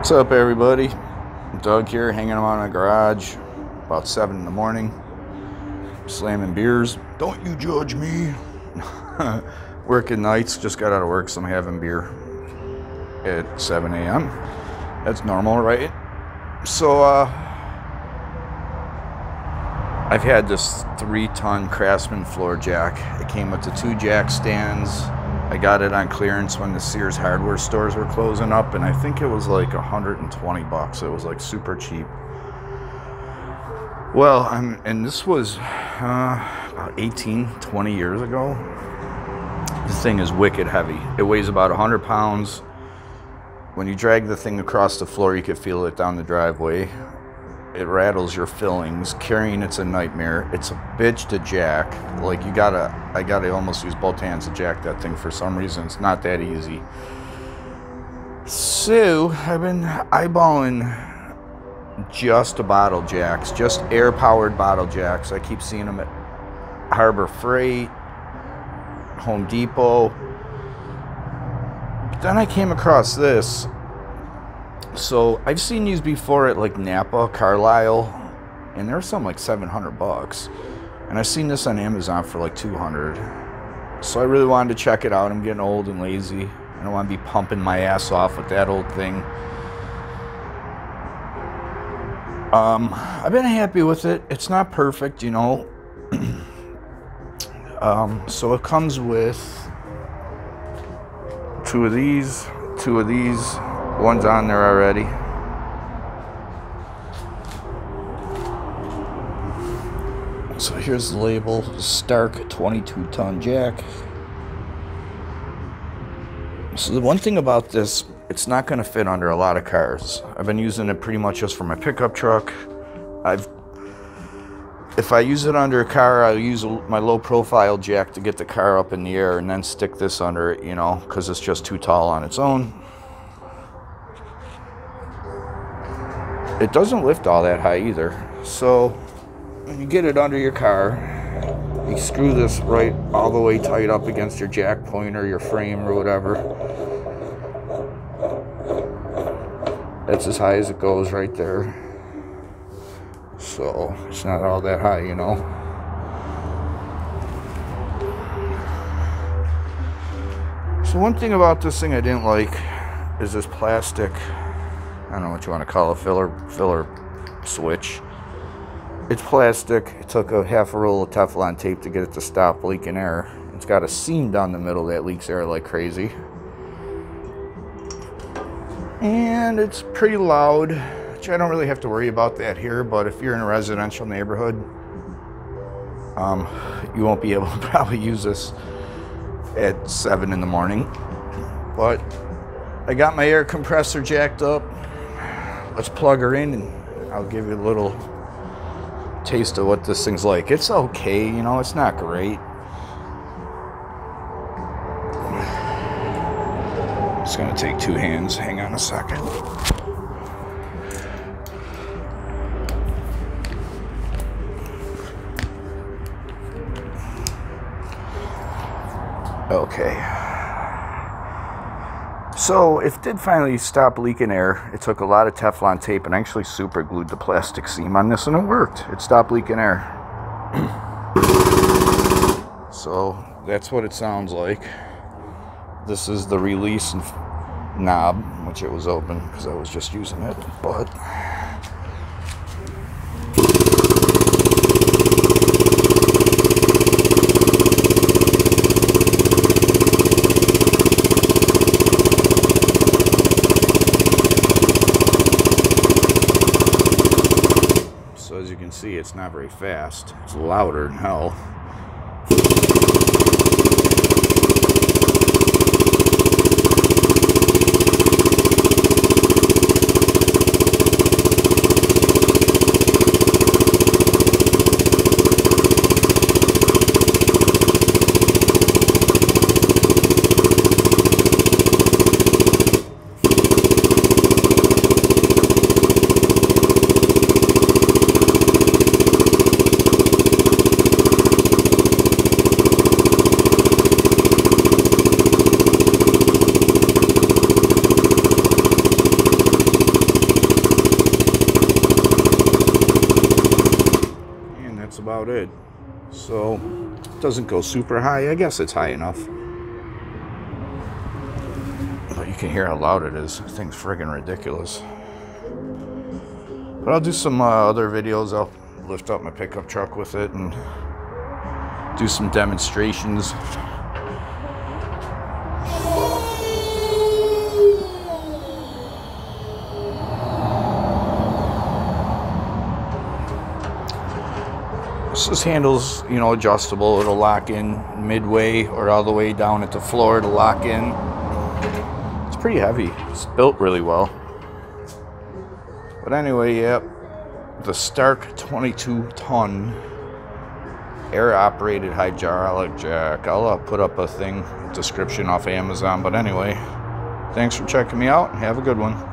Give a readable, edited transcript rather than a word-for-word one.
What's up, everybody? Doug here, hanging around in the garage, about 7 in the morning, slamming beers. Don't you judge me. Working nights, just got out of work, so I'm having beer at 7 a.m. That's normal, right? So, I've had this 3-ton Craftsman floor jack. It came with the 2 jack stands. I got it on clearance when the Sears hardware stores were closing up, and I think it was like $120. It was like super cheap. Well, and this was about 20 years ago. This thing is wicked heavy. It weighs about 100 pounds. When you drag the thing across the floor, you can feel it down the driveway. It rattles your fillings. Carrying it's a nightmare. It's a bitch to jack. Like, I gotta almost use both hands to jack that thing for some reason. It's not that easy. So I've been eyeballing just bottle jacks, just air-powered bottle jacks. I keep seeing them at Harbor Freight, Home Depot. But then I came across this. So I've seen these before at like Napa, Carlisle, and there were some like $700, and I've seen this on Amazon for like $200. So I really wanted to check it out. I'm getting old and lazy. I don't want to be pumping my ass off with that old thing. I've been happy with it. It's not perfect, you know. So it comes with 2 of these, 2 of these. One's on there already. So here's the label, Stark 22-ton jack. So the one thing about this, it's not going to fit under a lot of cars. I've been using it pretty much just for my pickup truck. If I use it under a car, I'll use my low-profile jack to get the car up in the air and then stick this under it, you know, because it's just too tall on its own. It doesn't lift all that high either. So when you get it under your car, you screw this right all the way tight up against your jack point or your frame or whatever. That's as high as it goes right there. So it's not all that high, you know. So one thing about this thing I didn't like is this plastic, I don't know what you want to call it, filler switch. It's plastic. It took a half a roll of Teflon tape to get it to stop leaking air. It's got a seam down the middle that leaks air like crazy. And it's pretty loud, which I don't really have to worry about that here, but if you're in a residential neighborhood, you won't be able to probably use this at 7 in the morning. But I got my air compressor jacked up. Let's plug her in and I'll give you a little taste of what this thing's like. It's okay, you know, it's not great. It's gonna take 2 hands. Hang on a second. Okay. So it did finally stop leaking air. It took a lot of Teflon tape and actually super glued the plastic seam on this, and it worked. It stopped leaking air. So that's what it sounds like. This is the release knob, which it was open because I was just using it, but as you can see, it's not very fast. It's louder than hell. about it. So it doesn't go super high. I guess it's high enough. But you can hear how loud it is. This thing's friggin' ridiculous. But I'll do some other videos. I'll lift up my pickup truck with it and do some demonstrations. This handle's, you know, adjustable. It'll lock in midway or all the way down at the floor to lock in. It's pretty heavy. It's built really well. But anyway, yep, the Stark 22-ton air-operated hydraulic jack. I'll put up a description off Amazon. But anyway, thanks for checking me out. Have a good one.